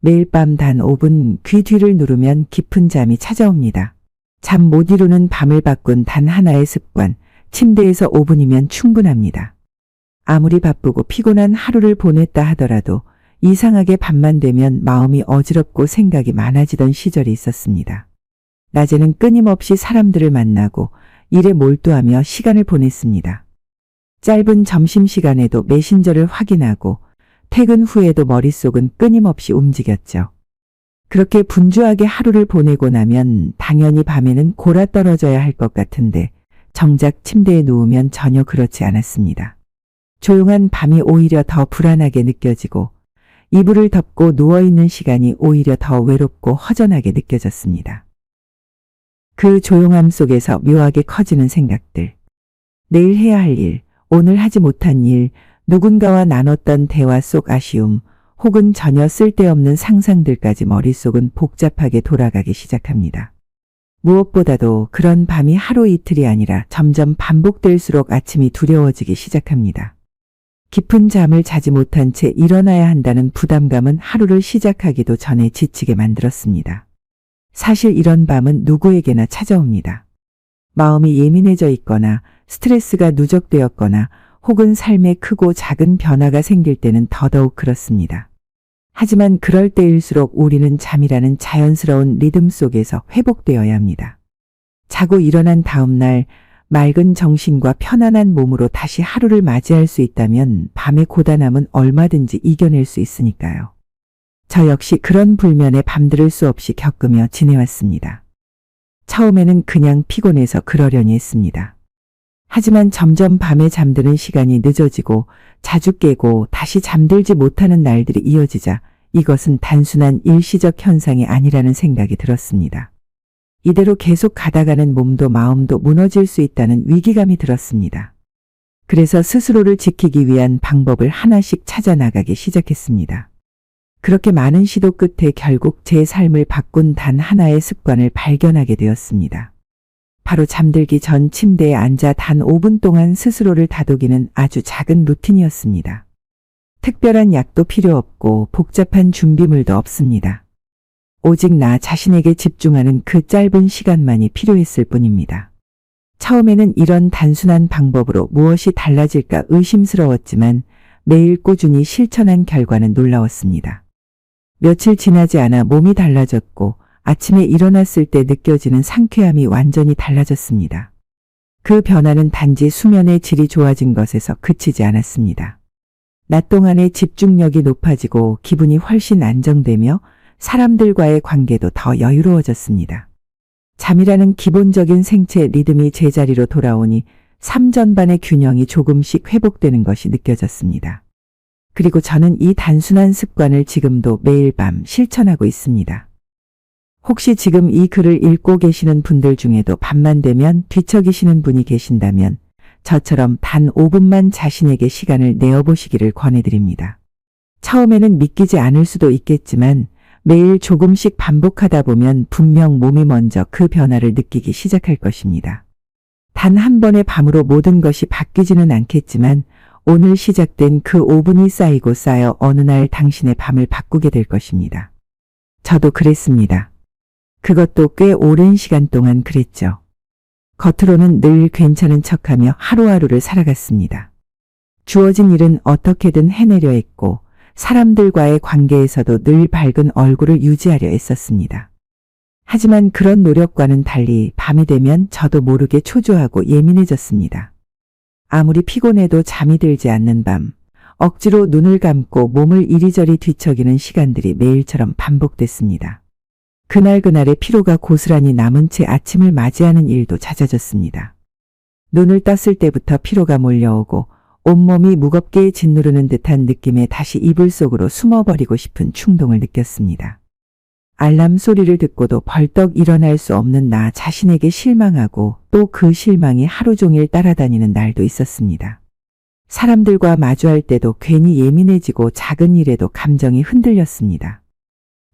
매일 밤 단 5분 귀 뒤를 누르면 깊은 잠이 찾아옵니다. 잠 못 이루는 밤을 바꾼 단 하나의 습관, 침대에서 5분이면 충분합니다. 아무리 바쁘고 피곤한 하루를 보냈다 하더라도 이상하게 밤만 되면 마음이 어지럽고 생각이 많아지던 시절이 있었습니다. 낮에는 끊임없이 사람들을 만나고 일에 몰두하며 시간을 보냈습니다. 짧은 점심시간에도 메신저를 확인하고 퇴근 후에도 머릿속은 끊임없이 움직였죠. 그렇게 분주하게 하루를 보내고 나면 당연히 밤에는 골아떨어져야 할 것 같은데 정작 침대에 누우면 전혀 그렇지 않았습니다. 조용한 밤이 오히려 더 불안하게 느껴지고 이불을 덮고 누워있는 시간이 오히려 더 외롭고 허전하게 느껴졌습니다. 그 조용함 속에서 묘하게 커지는 생각들. 내일 해야 할 일, 오늘 하지 못한 일, 누군가와 나눴던 대화 속 아쉬움, 혹은 전혀 쓸데없는 상상들까지 머릿속은 복잡하게 돌아가기 시작합니다. 무엇보다도 그런 밤이 하루 이틀이 아니라 점점 반복될수록 아침이 두려워지기 시작합니다. 깊은 잠을 자지 못한 채 일어나야 한다는 부담감은 하루를 시작하기도 전에 지치게 만들었습니다. 사실 이런 밤은 누구에게나 찾아옵니다. 마음이 예민해져 있거나 스트레스가 누적되었거나 혹은 삶에 크고 작은 변화가 생길 때는 더더욱 그렇습니다. 하지만 그럴 때일수록 우리는 잠이라는 자연스러운 리듬 속에서 회복되어야 합니다. 자고 일어난 다음 날 맑은 정신과 편안한 몸으로 다시 하루를 맞이할 수 있다면 밤의 고단함은 얼마든지 이겨낼 수 있으니까요. 저 역시 그런 불면의 밤들을 수없이 겪으며 지내왔습니다. 처음에는 그냥 피곤해서 그러려니 했습니다. 하지만 점점 밤에 잠드는 시간이 늦어지고 자주 깨고 다시 잠들지 못하는 날들이 이어지자 이것은 단순한 일시적 현상이 아니라는 생각이 들었습니다. 이대로 계속 가다가는 몸도 마음도 무너질 수 있다는 위기감이 들었습니다. 그래서 스스로를 지키기 위한 방법을 하나씩 찾아 나가기 시작했습니다. 그렇게 많은 시도 끝에 결국 제 삶을 바꾼 단 하나의 습관을 발견하게 되었습니다. 바로 잠들기 전 침대에 앉아 단 5분 동안 스스로를 다독이는 아주 작은 루틴이었습니다. 특별한 약도 필요 없고 복잡한 준비물도 없습니다. 오직 나 자신에게 집중하는 그 짧은 시간만이 필요했을 뿐입니다. 처음에는 이런 단순한 방법으로 무엇이 달라질까 의심스러웠지만 매일 꾸준히 실천한 결과는 놀라웠습니다. 며칠 지나지 않아 몸이 달라졌고 아침에 일어났을 때 느껴지는 상쾌함이 완전히 달라졌습니다. 그 변화는 단지 수면의 질이 좋아진 것에서 그치지 않았습니다. 낮 동안의 집중력이 높아지고 기분이 훨씬 안정되며 사람들과의 관계도 더 여유로워졌습니다. 잠이라는 기본적인 생체 리듬이 제자리로 돌아오니 삶 전반의 균형이 조금씩 회복되는 것이 느껴졌습니다. 그리고 저는 이 단순한 습관을 지금도 매일 밤 실천하고 있습니다. 혹시 지금 이 글을 읽고 계시는 분들 중에도 밤만 되면 뒤척이시는 분이 계신다면 저처럼 단 5분만 자신에게 시간을 내어보시기를 권해드립니다. 처음에는 믿기지 않을 수도 있겠지만 매일 조금씩 반복하다 보면 분명 몸이 먼저 그 변화를 느끼기 시작할 것입니다. 단 한 번의 밤으로 모든 것이 바뀌지는 않겠지만 오늘 시작된 그 5분이 쌓이고 쌓여 어느 날 당신의 밤을 바꾸게 될 것입니다. 저도 그랬습니다. 그것도 꽤 오랜 시간 동안 그랬죠. 겉으로는 늘 괜찮은 척하며 하루하루를 살아갔습니다. 주어진 일은 어떻게든 해내려 했고 사람들과의 관계에서도 늘 밝은 얼굴을 유지하려 애썼습니다. 하지만 그런 노력과는 달리 밤이 되면 저도 모르게 초조하고 예민해졌습니다. 아무리 피곤해도 잠이 들지 않는 밤, 억지로 눈을 감고 몸을 이리저리 뒤척이는 시간들이 매일처럼 반복됐습니다. 그날그날의 피로가 고스란히 남은 채 아침을 맞이하는 일도 잦아졌습니다. 눈을 떴을 때부터 피로가 몰려오고 온몸이 무겁게 짓누르는 듯한 느낌에 다시 이불 속으로 숨어버리고 싶은 충동을 느꼈습니다. 알람 소리를 듣고도 벌떡 일어날 수 없는 나 자신에게 실망하고 또 그 실망이 하루 종일 따라다니는 날도 있었습니다. 사람들과 마주할 때도 괜히 예민해지고 작은 일에도 감정이 흔들렸습니다.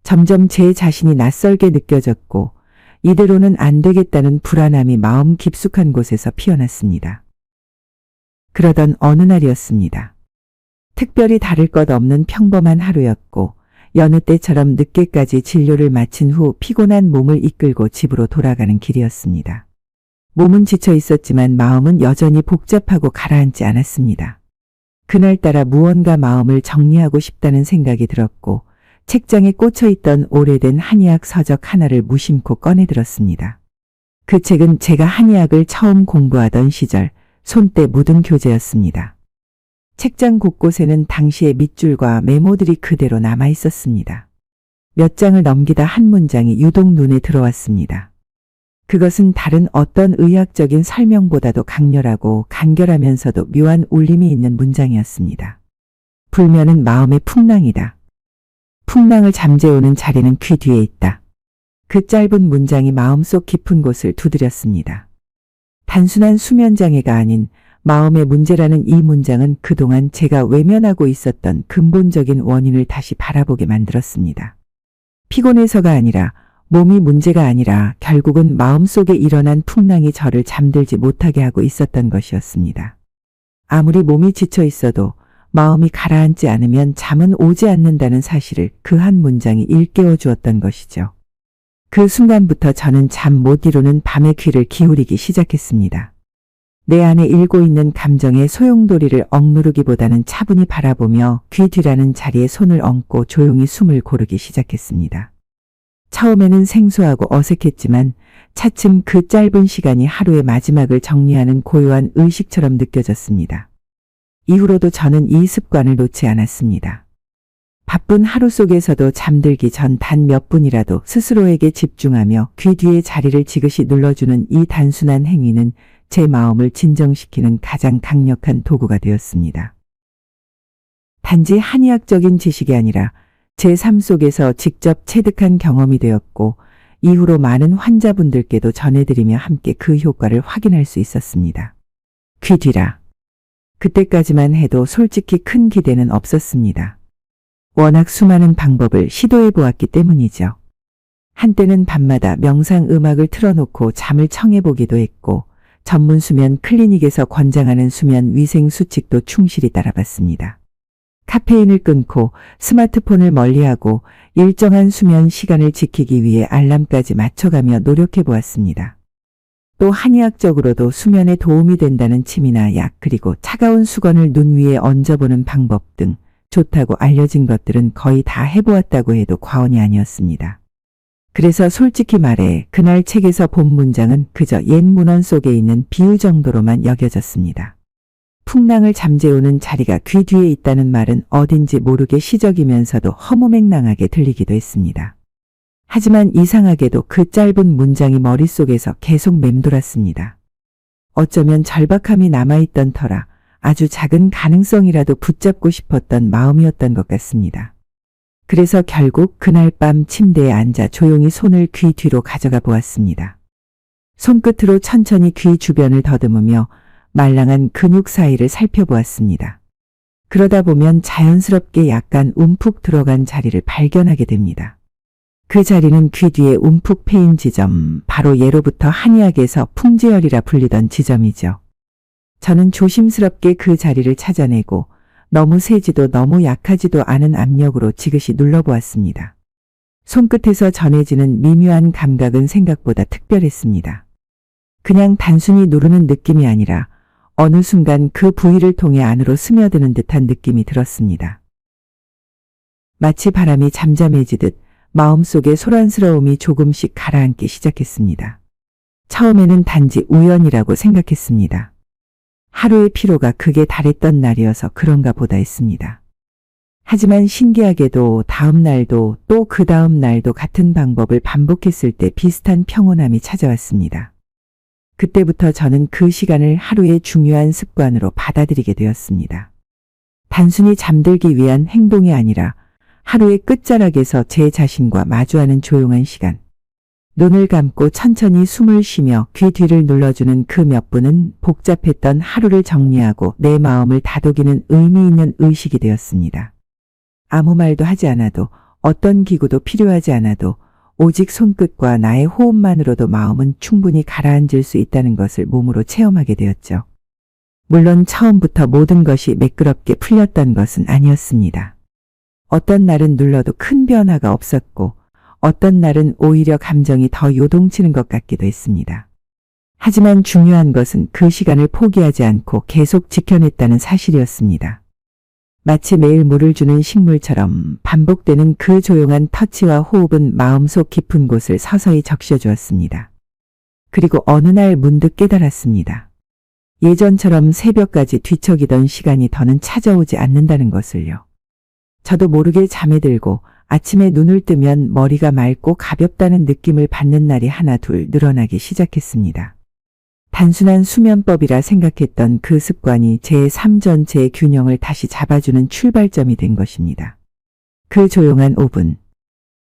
점점 제 자신이 낯설게 느껴졌고 이대로는 안 되겠다는 불안함이 마음 깊숙한 곳에서 피어났습니다. 그러던 어느 날이었습니다. 특별히 다를 것 없는 평범한 하루였고 여느 때처럼 늦게까지 진료를 마친 후 피곤한 몸을 이끌고 집으로 돌아가는 길이었습니다. 몸은 지쳐 있었지만 마음은 여전히 복잡하고 가라앉지 않았습니다. 그날따라 무언가 마음을 정리하고 싶다는 생각이 들었고 책장에 꽂혀있던 오래된 한의학 서적 하나를 무심코 꺼내들었습니다. 그 책은 제가 한의학을 처음 공부하던 시절 손때 묻은 교재였습니다. 책장 곳곳에는 당시의 밑줄과 메모들이 그대로 남아 있었습니다. 몇 장을 넘기다 한 문장이 유독 눈에 들어왔습니다. 그것은 다른 어떤 의학적인 설명보다도 강렬하고 간결하면서도 묘한 울림이 있는 문장이었습니다. 불면은 마음의 풍랑이다. 풍랑을 잠재우는 자리는 귀 뒤에 있다. 그 짧은 문장이 마음속 깊은 곳을 두드렸습니다. 단순한 수면장애가 아닌 마음의 문제라는 이 문장은 그동안 제가 외면하고 있었던 근본적인 원인을 다시 바라보게 만들었습니다. 피곤해서가 아니라 몸이 문제가 아니라 결국은 마음속에 일어난 풍랑이 저를 잠들지 못하게 하고 있었던 것이었습니다. 아무리 몸이 지쳐 있어도 마음이 가라앉지 않으면 잠은 오지 않는다는 사실을 그 한 문장이 일깨워 주었던 것이죠. 그 순간부터 저는 잠 못 이루는 밤에 귀를 기울이기 시작했습니다. 내 안에 일고 있는 감정의 소용돌이를 억누르기보다는 차분히 바라보며 귀 뒤라는 자리에 손을 얹고 조용히 숨을 고르기 시작했습니다. 처음에는 생소하고 어색했지만 차츰 그 짧은 시간이 하루의 마지막을 정리하는 고요한 의식처럼 느껴졌습니다. 이후로도 저는 이 습관을 놓지 않았습니다. 바쁜 하루 속에서도 잠들기 전 단 몇 분이라도 스스로에게 집중하며 귀 뒤의 자리를 지그시 눌러주는 이 단순한 행위는 제 마음을 진정시키는 가장 강력한 도구가 되었습니다. 단지 한의학적인 지식이 아니라 제 삶 속에서 직접 체득한 경험이 되었고 이후로 많은 환자분들께도 전해드리며 함께 그 효과를 확인할 수 있었습니다. 귀 뒤라. 그때까지만 해도 솔직히 큰 기대는 없었습니다. 워낙 수많은 방법을 시도해 보았기 때문이죠. 한때는 밤마다 명상 음악을 틀어놓고 잠을 청해보기도 했고 전문 수면 클리닉에서 권장하는 수면 위생 수칙도 충실히 따라봤습니다. 카페인을 끊고 스마트폰을 멀리하고 일정한 수면 시간을 지키기 위해 알람까지 맞춰가며 노력해 보았습니다. 또 한의학적으로도 수면에 도움이 된다는 침이나 약 그리고 차가운 수건을 눈 위에 얹어보는 방법 등 좋다고 알려진 것들은 거의 다 해보았다고 해도 과언이 아니었습니다. 그래서 솔직히 말해 그날 책에서 본 문장은 그저 옛 문헌 속에 있는 비유 정도로만 여겨졌습니다. 풍랑을 잠재우는 자리가 귀 뒤에 있다는 말은 어딘지 모르게 시적이면서도 허무맹랑하게 들리기도 했습니다. 하지만 이상하게도 그 짧은 문장이 머릿속에서 계속 맴돌았습니다. 어쩌면 절박함이 남아있던 터라 아주 작은 가능성이라도 붙잡고 싶었던 마음이었던 것 같습니다. 그래서 결국 그날 밤 침대에 앉아 조용히 손을 귀 뒤로 가져가 보았습니다. 손끝으로 천천히 귀 주변을 더듬으며 말랑한 근육 사이를 살펴보았습니다. 그러다 보면 자연스럽게 약간 움푹 들어간 자리를 발견하게 됩니다. 그 자리는 귀 뒤에 움푹 패인 지점, 바로 예로부터 한의학에서 풍지혈이라 불리던 지점이죠. 저는 조심스럽게 그 자리를 찾아내고 너무 세지도 너무 약하지도 않은 압력으로 지그시 눌러보았습니다. 손끝에서 전해지는 미묘한 감각은 생각보다 특별했습니다. 그냥 단순히 누르는 느낌이 아니라 어느 순간 그 부위를 통해 안으로 스며드는 듯한 느낌이 들었습니다. 마치 바람이 잠잠해지듯 마음속의 소란스러움이 조금씩 가라앉기 시작했습니다. 처음에는 단지 우연이라고 생각했습니다. 하루의 피로가 극에 달했던 날이어서 그런가 보다 했습니다. 하지만 신기하게도 다음 날도 또 그 다음 날도 같은 방법을 반복했을 때 비슷한 평온함이 찾아왔습니다. 그때부터 저는 그 시간을 하루의 중요한 습관으로 받아들이게 되었습니다. 단순히 잠들기 위한 행동이 아니라 하루의 끝자락에서 제 자신과 마주하는 조용한 시간. 눈을 감고 천천히 숨을 쉬며 귀 뒤를 눌러주는 그 몇 분은 복잡했던 하루를 정리하고 내 마음을 다독이는 의미 있는 의식이 되었습니다. 아무 말도 하지 않아도 어떤 기구도 필요하지 않아도 오직 손끝과 나의 호흡만으로도 마음은 충분히 가라앉을 수 있다는 것을 몸으로 체험하게 되었죠. 물론 처음부터 모든 것이 매끄럽게 풀렸던 것은 아니었습니다. 어떤 날은 눌러도 큰 변화가 없었고 어떤 날은 오히려 감정이 더 요동치는 것 같기도 했습니다. 하지만 중요한 것은 그 시간을 포기하지 않고 계속 지켜냈다는 사실이었습니다. 마치 매일 물을 주는 식물처럼 반복되는 그 조용한 터치와 호흡은 마음속 깊은 곳을 서서히 적셔주었습니다. 그리고 어느 날 문득 깨달았습니다. 예전처럼 새벽까지 뒤척이던 시간이 더는 찾아오지 않는다는 것을요. 저도 모르게 잠에 들고 아침에 눈을 뜨면 머리가 맑고 가볍다는 느낌을 받는 날이 하나 둘 늘어나기 시작했습니다. 단순한 수면법이라 생각했던 그 습관이 제 삶 전체의 균형을 다시 잡아주는 출발점이 된 것입니다. 그 조용한 5분.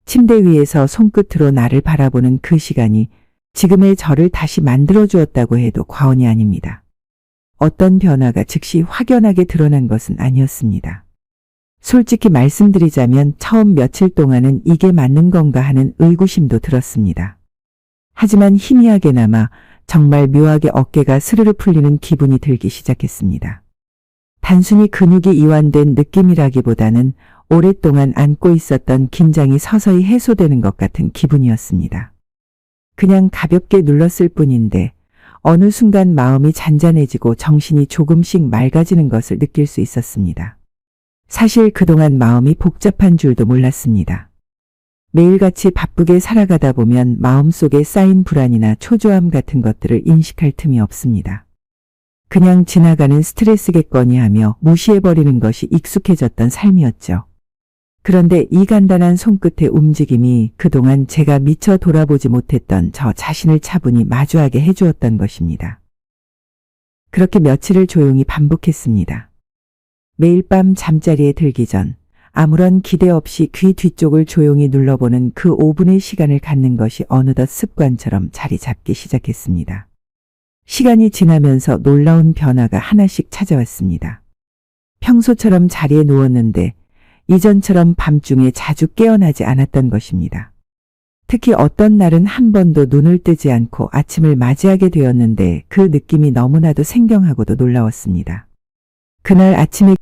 침대 위에서 손끝으로 나를 바라보는 그 시간이 지금의 저를 다시 만들어 주었다고 해도 과언이 아닙니다. 어떤 변화가 즉시 확연하게 드러난 것은 아니었습니다. 솔직히 말씀드리자면 처음 며칠 동안은 이게 맞는 건가 하는 의구심도 들었습니다. 하지만 희미하게나마 정말 묘하게 어깨가 스르르 풀리는 기분이 들기 시작했습니다. 단순히 근육이 이완된 느낌이라기보다는 오랫동안 안고 있었던 긴장이 서서히 해소되는 것 같은 기분이었습니다. 그냥 가볍게 눌렀을 뿐인데 어느 순간 마음이 잔잔해지고 정신이 조금씩 맑아지는 것을 느낄 수 있었습니다. 사실 그동안 마음이 복잡한 줄도 몰랐습니다. 매일같이 바쁘게 살아가다 보면 마음속에 쌓인 불안이나 초조함 같은 것들을 인식할 틈이 없습니다. 그냥 지나가는 스트레스겠거니 하며 무시해버리는 것이 익숙해졌던 삶이었죠. 그런데 이 간단한 손끝의 움직임이 그동안 제가 미처 돌아보지 못했던 저 자신을 차분히 마주하게 해주었던 것입니다. 그렇게 며칠을 조용히 반복했습니다. 매일 밤 잠자리에 들기 전 아무런 기대 없이 귀 뒤쪽을 조용히 눌러보는 그 5분의 시간을 갖는 것이 어느덧 습관처럼 자리 잡기 시작했습니다. 시간이 지나면서 놀라운 변화가 하나씩 찾아왔습니다. 평소처럼 자리에 누웠는데 이전처럼 밤중에 자주 깨어나지 않았던 것입니다. 특히 어떤 날은 한 번도 눈을 뜨지 않고 아침을 맞이하게 되었는데 그 느낌이 너무나도 생경하고도 놀라웠습니다. 그날 아침에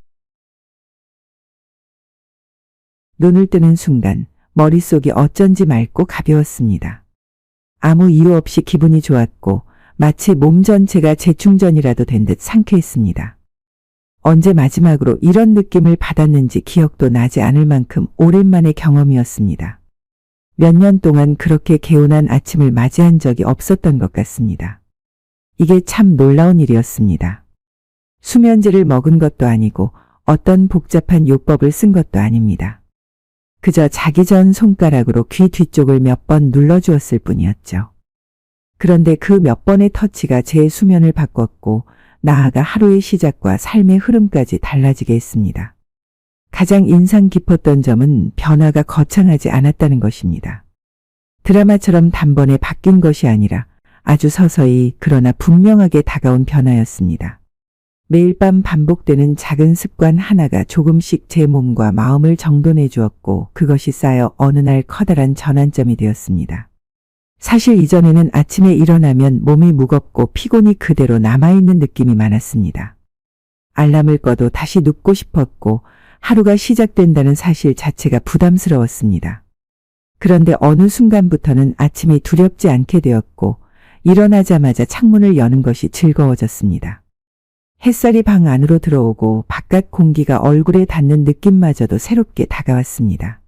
눈을 뜨는 순간 머릿속이 어쩐지 맑고 가벼웠습니다. 아무 이유 없이 기분이 좋았고 마치 몸 전체가 재충전이라도 된 듯 상쾌했습니다. 언제 마지막으로 이런 느낌을 받았는지 기억도 나지 않을 만큼 오랜만의 경험이었습니다. 몇 년 동안 그렇게 개운한 아침을 맞이한 적이 없었던 것 같습니다. 이게 참 놀라운 일이었습니다. 수면제를 먹은 것도 아니고 어떤 복잡한 요법을 쓴 것도 아닙니다. 그저 자기 전 손가락으로 귀 뒤쪽을 몇 번 눌러주었을 뿐이었죠. 그런데 그 몇 번의 터치가 제 수면을 바꿨고 나아가 하루의 시작과 삶의 흐름까지 달라지게 했습니다. 가장 인상 깊었던 점은 변화가 거창하지 않았다는 것입니다. 드라마처럼 단번에 바뀐 것이 아니라 아주 서서히 그러나 분명하게 다가온 변화였습니다. 매일 밤 반복되는 작은 습관 하나가 조금씩 제 몸과 마음을 정돈해 주었고 그것이 쌓여 어느 날 커다란 전환점이 되었습니다. 사실 이전에는 아침에 일어나면 몸이 무겁고 피곤이 그대로 남아있는 느낌이 많았습니다. 알람을 꺼도 다시 눕고 싶었고 하루가 시작된다는 사실 자체가 부담스러웠습니다. 그런데 어느 순간부터는 아침이 두렵지 않게 되었고 일어나자마자 창문을 여는 것이 즐거워졌습니다. 햇살이 방 안으로 들어오고 바깥 공기가 얼굴에 닿는 느낌마저도 새롭게 다가왔습니다.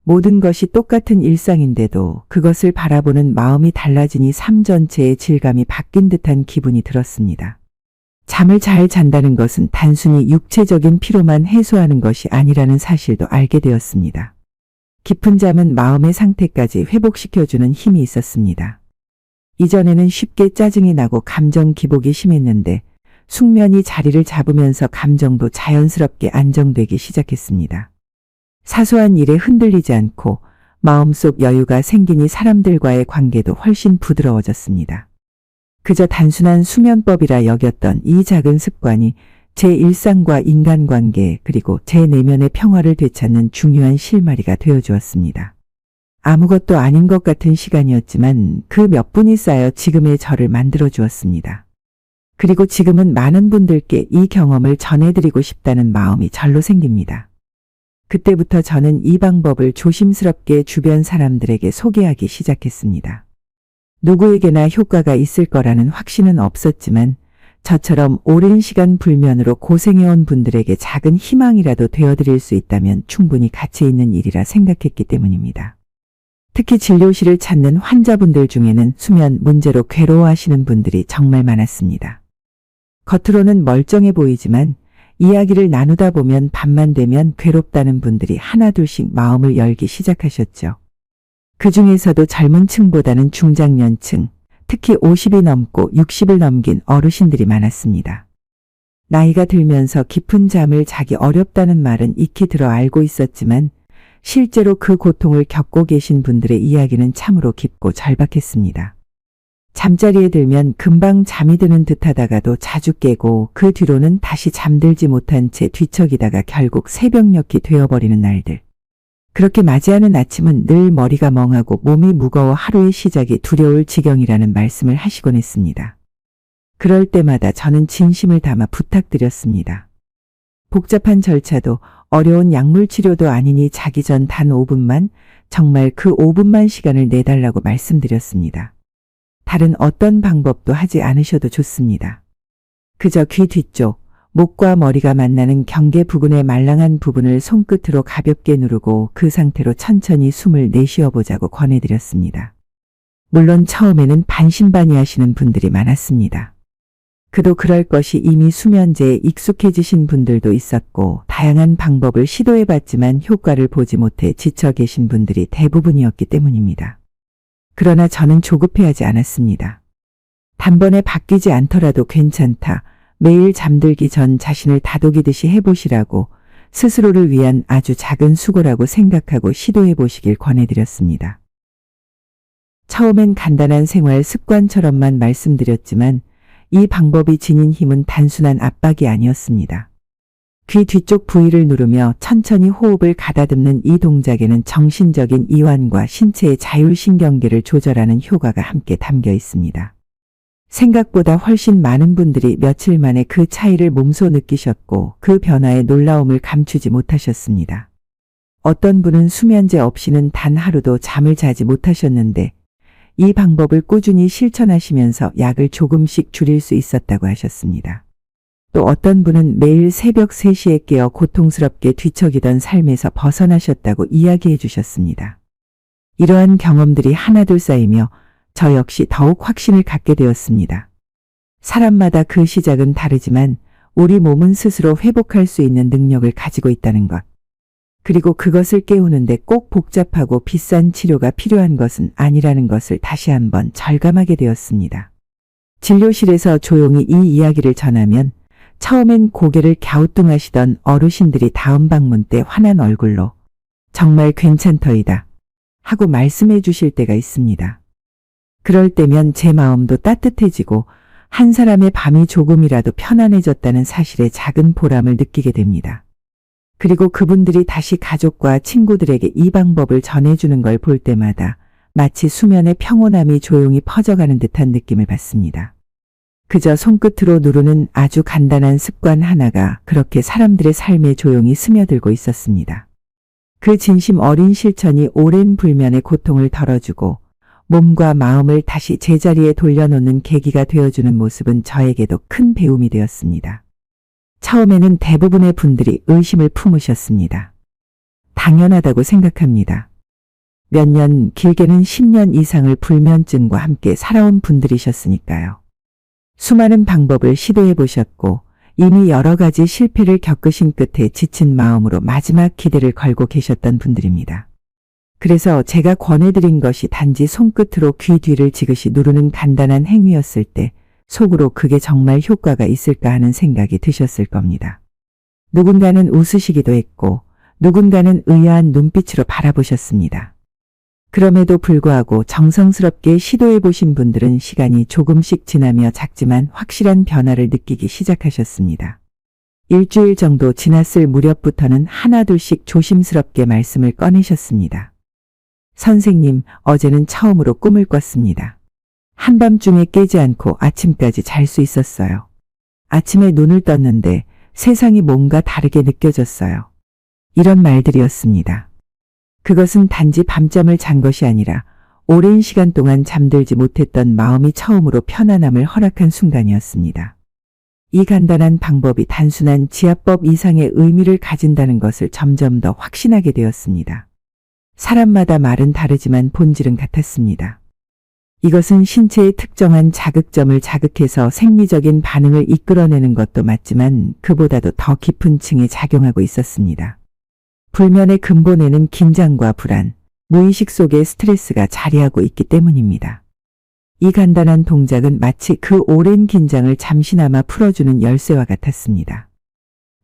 모든 것이 똑같은 일상인데도 그것을 바라보는 마음이 달라지니 삶 전체의 질감이 바뀐 듯한 기분이 들었습니다. 잠을 잘 잔다는 것은 단순히 육체적인 피로만 해소하는 것이 아니라는 사실도 알게 되었습니다. 깊은 잠은 마음의 상태까지 회복시켜주는 힘이 있었습니다. 이전에는 쉽게 짜증이 나고 감정 기복이 심했는데 숙면이 자리를 잡으면서 감정도 자연스럽게 안정되기 시작했습니다. 사소한 일에 흔들리지 않고 마음속 여유가 생기니 사람들과의 관계도 훨씬 부드러워졌습니다. 그저 단순한 수면법이라 여겼던 이 작은 습관이 제 일상과 인간관계 그리고 제 내면의 평화를 되찾는 중요한 실마리가 되어주었습니다. 아무것도 아닌 것 같은 시간이었지만 그 몇 분이 쌓여 지금의 저를 만들어 주었습니다. 그리고 지금은 많은 분들께 이 경험을 전해드리고 싶다는 마음이 절로 생깁니다. 그때부터 저는 이 방법을 조심스럽게 주변 사람들에게 소개하기 시작했습니다. 누구에게나 효과가 있을 거라는 확신은 없었지만 저처럼 오랜 시간 불면으로 고생해온 분들에게 작은 희망이라도 되어드릴 수 있다면 충분히 가치 있는 일이라 생각했기 때문입니다. 특히 진료실을 찾는 환자분들 중에는 수면 문제로 괴로워하시는 분들이 정말 많았습니다. 겉으로는 멀쩡해 보이지만 이야기를 나누다 보면 밤만 되면 괴롭다는 분들이 하나둘씩 마음을 열기 시작하셨죠. 그 중에서도 젊은 층보다는 중장년층, 특히 50이 넘고 60을 넘긴 어르신들이 많았습니다. 나이가 들면서 깊은 잠을 자기 어렵다는 말은 익히 들어 알고 있었지만 실제로 그 고통을 겪고 계신 분들의 이야기는 참으로 깊고 절박했습니다. 잠자리에 들면 금방 잠이 드는 듯하다가도 자주 깨고 그 뒤로는 다시 잠들지 못한 채 뒤척이다가 결국 새벽녘이 되어버리는 날들. 그렇게 맞이하는 아침은 늘 머리가 멍하고 몸이 무거워 하루의 시작이 두려울 지경이라는 말씀을 하시곤 했습니다. 그럴 때마다 저는 진심을 담아 부탁드렸습니다. 복잡한 절차도 어려운 약물 치료도 아니니 자기 전 단 5분만, 정말 그 5분만 시간을 내달라고 말씀드렸습니다. 다른 어떤 방법도 하지 않으셔도 좋습니다. 그저 귀 뒤쪽, 목과 머리가 만나는 경계 부근의 말랑한 부분을 손끝으로 가볍게 누르고 그 상태로 천천히 숨을 내쉬어 보자고 권해드렸습니다. 물론 처음에는 반신반의하시는 분들이 많았습니다. 그도 그럴 것이 이미 수면제에 익숙해지신 분들도 있었고 다양한 방법을 시도해봤지만 효과를 보지 못해 지쳐 계신 분들이 대부분이었기 때문입니다. 그러나 저는 조급해하지 않았습니다. 단번에 바뀌지 않더라도 괜찮다. 매일 잠들기 전 자신을 다독이듯이 해보시라고 스스로를 위한 아주 작은 수고라고 생각하고 시도해 보시길 권해드렸습니다. 처음엔 간단한 생활 습관처럼만 말씀드렸지만 이 방법이 지닌 힘은 단순한 압박이 아니었습니다. 귀 뒤쪽 부위를 누르며 천천히 호흡을 가다듬는 이 동작에는 정신적인 이완과 신체의 자율신경계를 조절하는 효과가 함께 담겨 있습니다. 생각보다 훨씬 많은 분들이 며칠 만에 그 차이를 몸소 느끼셨고 그 변화의 놀라움을 감추지 못하셨습니다. 어떤 분은 수면제 없이는 단 하루도 잠을 자지 못하셨는데 이 방법을 꾸준히 실천하시면서 약을 조금씩 줄일 수 있었다고 하셨습니다. 또 어떤 분은 매일 새벽 3시에 깨어 고통스럽게 뒤척이던 삶에서 벗어나셨다고 이야기해 주셨습니다. 이러한 경험들이 하나둘 쌓이며 저 역시 더욱 확신을 갖게 되었습니다. 사람마다 그 시작은 다르지만 우리 몸은 스스로 회복할 수 있는 능력을 가지고 있다는 것. 그리고 그것을 깨우는데 꼭 복잡하고 비싼 치료가 필요한 것은 아니라는 것을 다시 한번 절감하게 되었습니다. 진료실에서 조용히 이 이야기를 전하면 처음엔 고개를 갸우뚱하시던 어르신들이 다음 방문 때 환한 얼굴로 정말 괜찮더이다 하고 말씀해 주실 때가 있습니다. 그럴 때면 제 마음도 따뜻해지고 한 사람의 밤이 조금이라도 편안해졌다는 사실에 작은 보람을 느끼게 됩니다. 그리고 그분들이 다시 가족과 친구들에게 이 방법을 전해주는 걸 볼 때마다 마치 수면의 평온함이 조용히 퍼져가는 듯한 느낌을 받습니다. 그저 손끝으로 누르는 아주 간단한 습관 하나가 그렇게 사람들의 삶에 조용히 스며들고 있었습니다. 그 진심 어린 실천이 오랜 불면의 고통을 덜어주고 몸과 마음을 다시 제자리에 돌려놓는 계기가 되어주는 모습은 저에게도 큰 배움이 되었습니다. 처음에는 대부분의 분들이 의심을 품으셨습니다. 당연하다고 생각합니다. 몇 년, 길게는 10년 이상을 불면증과 함께 살아온 분들이셨으니까요. 수많은 방법을 시도해 보셨고 이미 여러 가지 실패를 겪으신 끝에 지친 마음으로 마지막 기대를 걸고 계셨던 분들입니다. 그래서 제가 권해드린 것이 단지 손끝으로 귀 뒤를 지그시 누르는 간단한 행위였을 때 속으로 그게 정말 효과가 있을까 하는 생각이 드셨을 겁니다. 누군가는 웃으시기도 했고 누군가는 의아한 눈빛으로 바라보셨습니다. 그럼에도 불구하고 정성스럽게 시도해 보신 분들은 시간이 조금씩 지나며 작지만 확실한 변화를 느끼기 시작하셨습니다. 일주일 정도 지났을 무렵부터는 하나둘씩 조심스럽게 말씀을 꺼내셨습니다. 선생님, 어제는 처음으로 꿈을 꿨습니다. 한밤중에 깨지 않고 아침까지 잘 수 있었어요. 아침에 눈을 떴는데 세상이 뭔가 다르게 느껴졌어요. 이런 말들이었습니다. 그것은 단지 밤잠을 잔 것이 아니라 오랜 시간 동안 잠들지 못했던 마음이 처음으로 편안함을 허락한 순간이었습니다. 이 간단한 방법이 단순한 지압법 이상의 의미를 가진다는 것을 점점 더 확신하게 되었습니다. 사람마다 말은 다르지만 본질은 같았습니다. 이것은 신체의 특정한 자극점을 자극해서 생리적인 반응을 이끌어내는 것도 맞지만 그보다도 더 깊은 층에 작용하고 있었습니다. 불면의 근본에는 긴장과 불안, 무의식 속에 스트레스가 자리하고 있기 때문입니다. 이 간단한 동작은 마치 그 오랜 긴장을 잠시나마 풀어주는 열쇠와 같았습니다.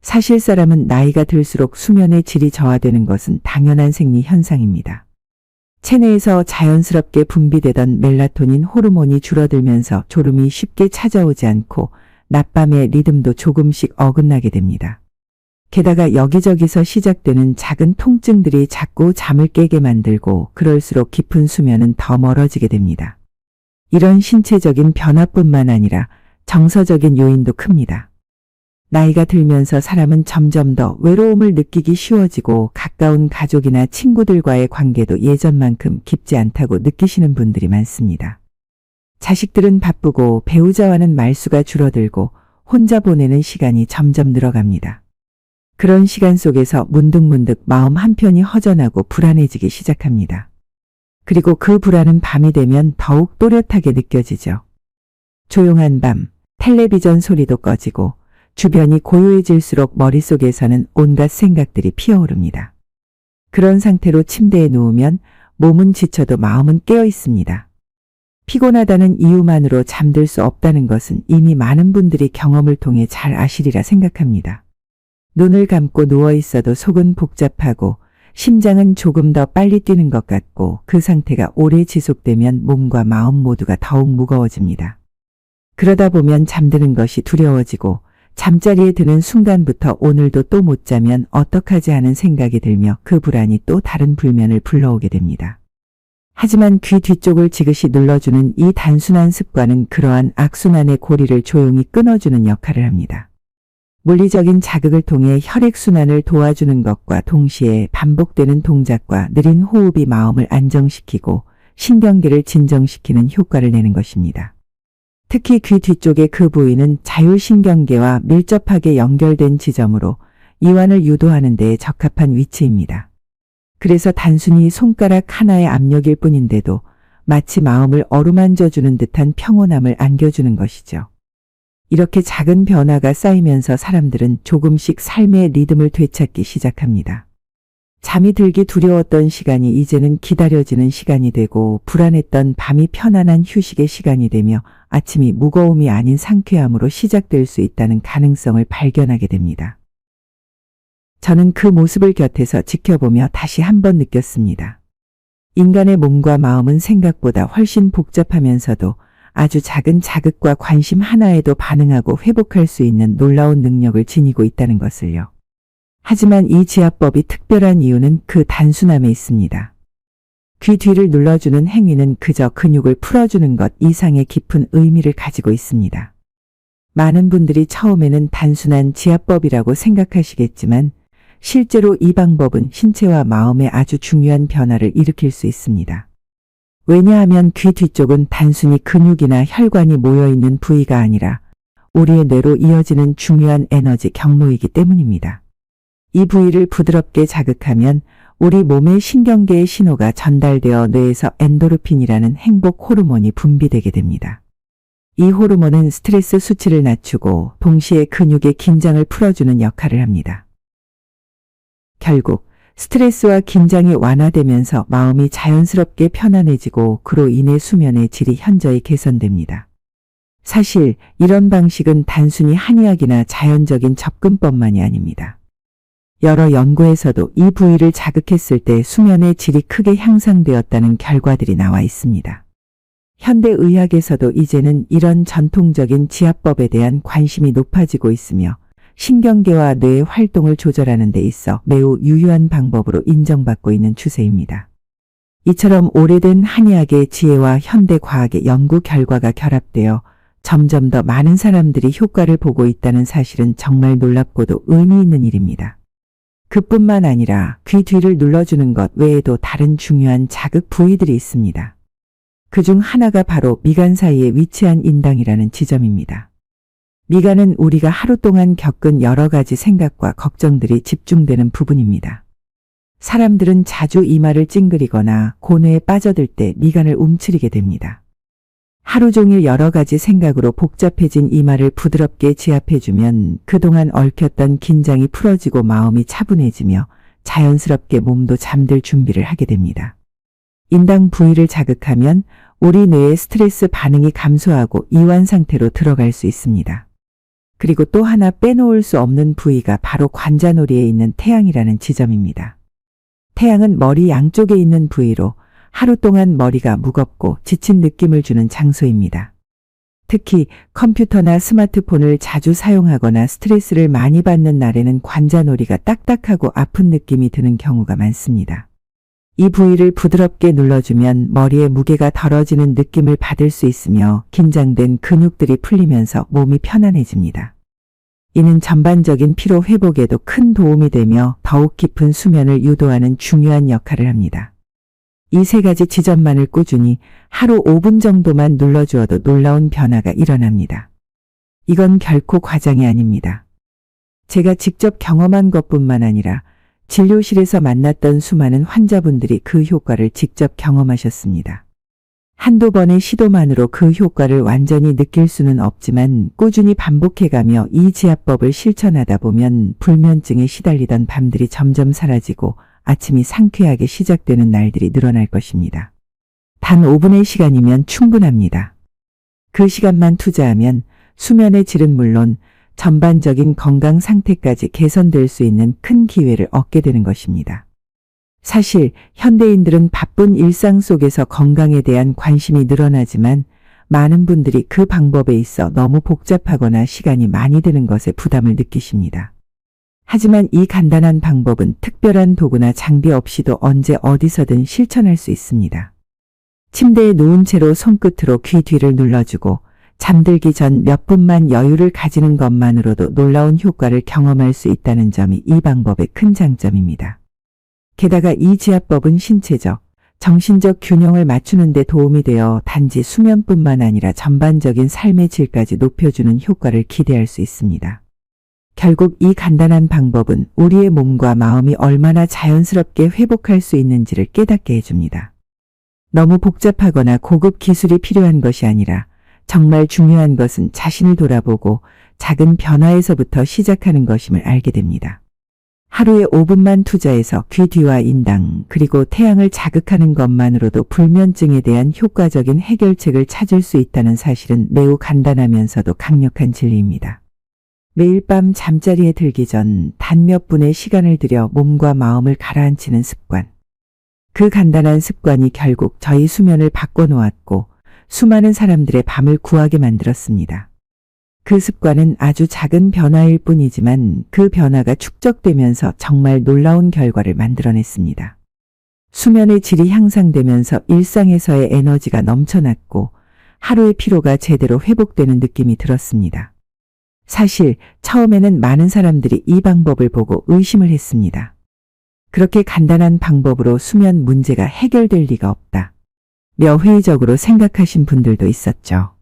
사실 사람은 나이가 들수록 수면의 질이 저하되는 것은 당연한 생리 현상입니다. 체내에서 자연스럽게 분비되던 멜라토닌 호르몬이 줄어들면서 졸음이 쉽게 찾아오지 않고 낮밤의 리듬도 조금씩 어긋나게 됩니다. 게다가 여기저기서 시작되는 작은 통증들이 자꾸 잠을 깨게 만들고 그럴수록 깊은 수면은 더 멀어지게 됩니다. 이런 신체적인 변화뿐만 아니라 정서적인 요인도 큽니다. 나이가 들면서 사람은 점점 더 외로움을 느끼기 쉬워지고 가까운 가족이나 친구들과의 관계도 예전만큼 깊지 않다고 느끼시는 분들이 많습니다. 자식들은 바쁘고 배우자와는 말수가 줄어들고 혼자 보내는 시간이 점점 늘어갑니다. 그런 시간 속에서 문득문득 마음 한편이 허전하고 불안해지기 시작합니다. 그리고 그 불안은 밤이 되면 더욱 또렷하게 느껴지죠. 조용한 밤, 텔레비전 소리도 꺼지고 주변이 고요해질수록 머릿속에서는 온갖 생각들이 피어오릅니다. 그런 상태로 침대에 누우면 몸은 지쳐도 마음은 깨어 있습니다. 피곤하다는 이유만으로 잠들 수 없다는 것은 이미 많은 분들이 경험을 통해 잘 아시리라 생각합니다. 눈을 감고 누워 있어도 속은 복잡하고 심장은 조금 더 빨리 뛰는 것 같고 그 상태가 오래 지속되면 몸과 마음 모두가 더욱 무거워집니다. 그러다 보면 잠드는 것이 두려워지고 잠자리에 드는 순간부터 오늘도 또 못 자면 어떡하지 하는 생각이 들며 그 불안이 또 다른 불면을 불러오게 됩니다. 하지만 귀 뒤쪽을 지그시 눌러주는 이 단순한 습관은 그러한 악순환의 고리를 조용히 끊어주는 역할을 합니다. 물리적인 자극을 통해 혈액순환을 도와주는 것과 동시에 반복되는 동작과 느린 호흡이 마음을 안정시키고 신경계를 진정시키는 효과를 내는 것입니다. 특히 귀 뒤쪽의 그 부위는 자율신경계와 밀접하게 연결된 지점으로 이완을 유도하는 데에 적합한 위치입니다. 그래서 단순히 손가락 하나의 압력일 뿐인데도 마치 마음을 어루만져주는 듯한 평온함을 안겨주는 것이죠. 이렇게 작은 변화가 쌓이면서 사람들은 조금씩 삶의 리듬을 되찾기 시작합니다. 잠이 들기 두려웠던 시간이 이제는 기다려지는 시간이 되고 불안했던 밤이 편안한 휴식의 시간이 되며 아침이 무거움이 아닌 상쾌함으로 시작될 수 있다는 가능성을 발견하게 됩니다. 저는 그 모습을 곁에서 지켜보며 다시 한번 느꼈습니다. 인간의 몸과 마음은 생각보다 훨씬 복잡하면서도 아주 작은 자극과 관심 하나에도 반응하고 회복할 수 있는 놀라운 능력을 지니고 있다는 것을요. 하지만 이 지압법이 특별한 이유는 그 단순함에 있습니다. 귀 뒤를 눌러주는 행위는 그저 근육을 풀어주는 것 이상의 깊은 의미를 가지고 있습니다. 많은 분들이 처음에는 단순한 지압법이라고 생각하시겠지만 실제로 이 방법은 신체와 마음에 아주 중요한 변화를 일으킬 수 있습니다. 왜냐하면 귀 뒤쪽은 단순히 근육이나 혈관이 모여있는 부위가 아니라 우리의 뇌로 이어지는 중요한 에너지 경로이기 때문입니다. 이 부위를 부드럽게 자극하면 우리 몸의 신경계의 신호가 전달되어 뇌에서 엔도르핀이라는 행복 호르몬이 분비되게 됩니다. 이 호르몬은 스트레스 수치를 낮추고 동시에 근육의 긴장을 풀어주는 역할을 합니다. 결국 스트레스와 긴장이 완화되면서 마음이 자연스럽게 편안해지고 그로 인해 수면의 질이 현저히 개선됩니다. 사실 이런 방식은 단순히 한의학이나 자연적인 접근법만이 아닙니다. 여러 연구에서도 이 부위를 자극했을 때 수면의 질이 크게 향상되었다는 결과들이 나와 있습니다. 현대의학에서도 이제는 이런 전통적인 지압법에 대한 관심이 높아지고 있으며 신경계와 뇌의 활동을 조절하는 데 있어 매우 유효한 방법으로 인정받고 있는 추세입니다. 이처럼 오래된 한의학의 지혜와 현대 과학의 연구 결과가 결합되어 점점 더 많은 사람들이 효과를 보고 있다는 사실은 정말 놀랍고도 의미 있는 일입니다. 그뿐만 아니라 귀 뒤를 눌러주는 것 외에도 다른 중요한 자극 부위들이 있습니다. 그중 하나가 바로 미간 사이에 위치한 인당이라는 지점입니다. 미간은 우리가 하루 동안 겪은 여러 가지 생각과 걱정들이 집중되는 부분입니다. 사람들은 자주 이마를 찡그리거나 고뇌에 빠져들 때 미간을 움츠리게 됩니다. 하루 종일 여러 가지 생각으로 복잡해진 이마를 부드럽게 지압해주면 그동안 얽혔던 긴장이 풀어지고 마음이 차분해지며 자연스럽게 몸도 잠들 준비를 하게 됩니다. 인당 부위를 자극하면 우리 뇌의 스트레스 반응이 감소하고 이완 상태로 들어갈 수 있습니다. 그리고 또 하나 빼놓을 수 없는 부위가 바로 관자놀이에 있는 태양이라는 지점입니다. 태양은 머리 양쪽에 있는 부위로 하루 동안 머리가 무겁고 지친 느낌을 주는 장소입니다. 특히 컴퓨터나 스마트폰을 자주 사용하거나 스트레스를 많이 받는 날에는 관자놀이가 딱딱하고 아픈 느낌이 드는 경우가 많습니다. 이 부위를 부드럽게 눌러주면 머리의 무게가 덜어지는 느낌을 받을 수 있으며 긴장된 근육들이 풀리면서 몸이 편안해집니다. 이는 전반적인 피로 회복에도 큰 도움이 되며 더욱 깊은 수면을 유도하는 중요한 역할을 합니다. 이 세 가지 지점만을 꾸준히 하루 5분 정도만 눌러주어도 놀라운 변화가 일어납니다. 이건 결코 과장이 아닙니다. 제가 직접 경험한 것뿐만 아니라 진료실에서 만났던 수많은 환자분들이 그 효과를 직접 경험하셨습니다. 한두 번의 시도만으로 그 효과를 완전히 느낄 수는 없지만 꾸준히 반복해가며 이 지압법을 실천하다 보면 불면증에 시달리던 밤들이 점점 사라지고 아침이 상쾌하게 시작되는 날들이 늘어날 것입니다. 단 5분의 시간이면 충분합니다. 그 시간만 투자하면 수면의 질은 물론 전반적인 건강 상태까지 개선될 수 있는 큰 기회를 얻게 되는 것입니다. 사실 현대인들은 바쁜 일상 속에서 건강에 대한 관심이 늘어나지만 많은 분들이 그 방법에 있어 너무 복잡하거나 시간이 많이 드는 것에 부담을 느끼십니다. 하지만 이 간단한 방법은 특별한 도구나 장비 없이도 언제 어디서든 실천할 수 있습니다. 침대에 누운 채로 손끝으로 귀 뒤를 눌러주고 잠들기 전 몇 분만 여유를 가지는 것만으로도 놀라운 효과를 경험할 수 있다는 점이 이 방법의 큰 장점입니다. 게다가 이 지압법은 신체적, 정신적 균형을 맞추는 데 도움이 되어 단지 수면뿐만 아니라 전반적인 삶의 질까지 높여주는 효과를 기대할 수 있습니다. 결국 이 간단한 방법은 우리의 몸과 마음이 얼마나 자연스럽게 회복할 수 있는지를 깨닫게 해줍니다. 너무 복잡하거나 고급 기술이 필요한 것이 아니라 정말 중요한 것은 자신을 돌아보고 작은 변화에서부터 시작하는 것임을 알게 됩니다. 하루에 5분만 투자해서 귀 뒤와 인당 그리고 태양을 자극하는 것만으로도 불면증에 대한 효과적인 해결책을 찾을 수 있다는 사실은 매우 간단하면서도 강력한 진리입니다. 매일 밤 잠자리에 들기 전 단 몇 분의 시간을 들여 몸과 마음을 가라앉히는 습관. 그 간단한 습관이 결국 저희 수면을 바꿔놓았고 수많은 사람들의 밤을 구하게 만들었습니다. 그 습관은 아주 작은 변화일 뿐이지만 그 변화가 축적되면서 정말 놀라운 결과를 만들어냈습니다. 수면의 질이 향상되면서 일상에서의 에너지가 넘쳐났고 하루의 피로가 제대로 회복되는 느낌이 들었습니다. 사실 처음에는 많은 사람들이 이 방법을 보고 의심을 했습니다. 그렇게 간단한 방법으로 수면 문제가 해결될 리가 없다. 며 회의적으로 생각하신 분들도 있었죠.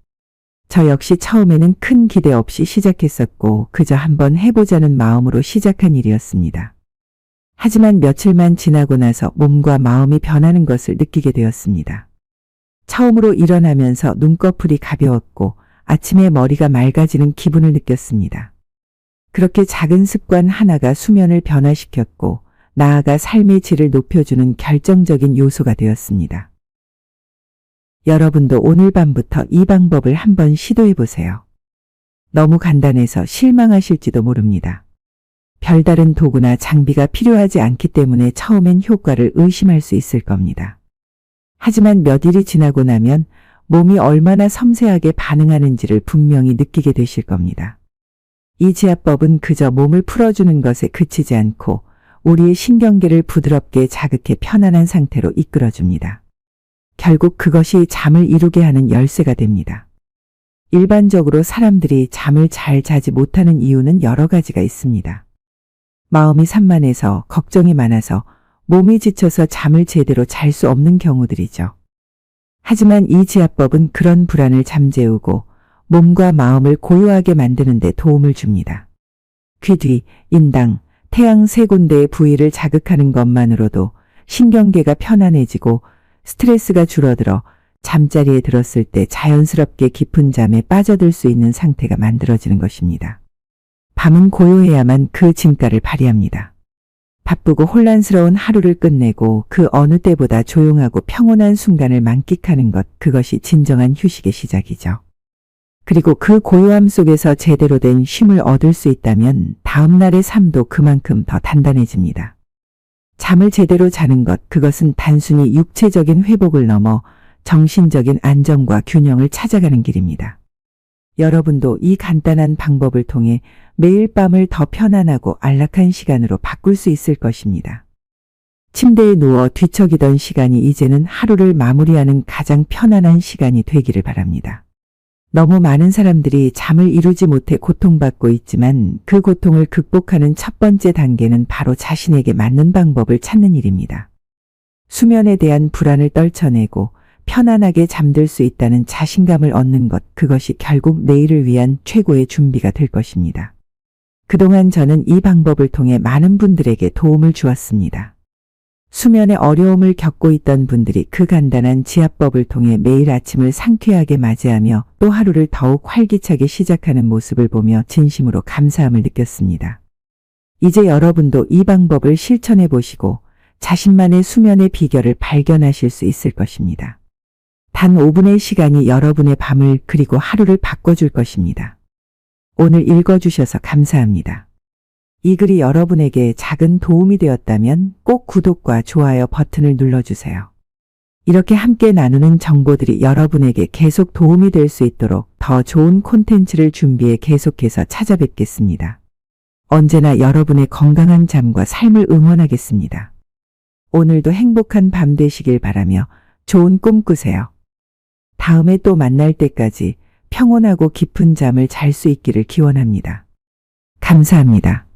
저 역시 처음에는 큰 기대 없이 시작했었고 그저 한번 해보자는 마음으로 시작한 일이었습니다. 하지만 며칠만 지나고 나서 몸과 마음이 변하는 것을 느끼게 되었습니다. 처음으로 일어나면서 눈꺼풀이 가벼웠고 아침에 머리가 맑아지는 기분을 느꼈습니다. 그렇게 작은 습관 하나가 수면을 변화시켰고 나아가 삶의 질을 높여주는 결정적인 요소가 되었습니다. 여러분도 오늘 밤부터 이 방법을 한번 시도해 보세요. 너무 간단해서 실망하실지도 모릅니다. 별다른 도구나 장비가 필요하지 않기 때문에 처음엔 효과를 의심할 수 있을 겁니다. 하지만 몇 일이 지나고 나면 몸이 얼마나 섬세하게 반응하는지를 분명히 느끼게 되실 겁니다. 이 지압법은 그저 몸을 풀어주는 것에 그치지 않고 우리의 신경계를 부드럽게 자극해 편안한 상태로 이끌어줍니다. 결국 그것이 잠을 이루게 하는 열쇠가 됩니다. 일반적으로 사람들이 잠을 잘 자지 못하는 이유는 여러 가지가 있습니다. 마음이 산만해서 걱정이 많아서 몸이 지쳐서 잠을 제대로 잘 수 없는 경우들이죠. 하지만 이 지압법은 그런 불안을 잠재우고 몸과 마음을 고요하게 만드는 데 도움을 줍니다. 귀 뒤, 인당, 태양 세 군데의 부위를 자극하는 것만으로도 신경계가 편안해지고 스트레스가 줄어들어 잠자리에 들었을 때 자연스럽게 깊은 잠에 빠져들 수 있는 상태가 만들어지는 것입니다. 밤은 고요해야만 그 진가를 발휘합니다. 바쁘고 혼란스러운 하루를 끝내고 그 어느 때보다 조용하고 평온한 순간을 만끽하는 것, 그것이 진정한 휴식의 시작이죠. 그리고 그 고요함 속에서 제대로 된 쉼을 얻을 수 있다면 다음 날의 삶도 그만큼 더 단단해집니다. 잠을 제대로 자는 것, 그것은 단순히 육체적인 회복을 넘어 정신적인 안정과 균형을 찾아가는 길입니다. 여러분도 이 간단한 방법을 통해 매일 밤을 더 편안하고 안락한 시간으로 바꿀 수 있을 것입니다. 침대에 누워 뒤척이던 시간이 이제는 하루를 마무리하는 가장 편안한 시간이 되기를 바랍니다. 너무 많은 사람들이 잠을 이루지 못해 고통받고 있지만 그 고통을 극복하는 첫 번째 단계는 바로 자신에게 맞는 방법을 찾는 일입니다. 수면에 대한 불안을 떨쳐내고 편안하게 잠들 수 있다는 자신감을 얻는 것, 그것이 결국 내일을 위한 최고의 준비가 될 것입니다. 그동안 저는 이 방법을 통해 많은 분들에게 도움을 주었습니다. 수면에 어려움을 겪고 있던 분들이 그 간단한 지압법을 통해 매일 아침을 상쾌하게 맞이하며 또 하루를 더욱 활기차게 시작하는 모습을 보며 진심으로 감사함을 느꼈습니다. 이제 여러분도 이 방법을 실천해 보시고 자신만의 수면의 비결을 발견하실 수 있을 것입니다. 단 5분의 시간이 여러분의 밤을 그리고 하루를 바꿔줄 것입니다. 오늘 읽어주셔서 감사합니다. 이 글이 여러분에게 작은 도움이 되었다면 꼭 구독과 좋아요 버튼을 눌러주세요. 이렇게 함께 나누는 정보들이 여러분에게 계속 도움이 될 수 있도록 더 좋은 콘텐츠를 준비해 계속해서 찾아뵙겠습니다. 언제나 여러분의 건강한 잠과 삶을 응원하겠습니다. 오늘도 행복한 밤 되시길 바라며 좋은 꿈 꾸세요. 다음에 또 만날 때까지 평온하고 깊은 잠을 잘 수 있기를 기원합니다. 감사합니다.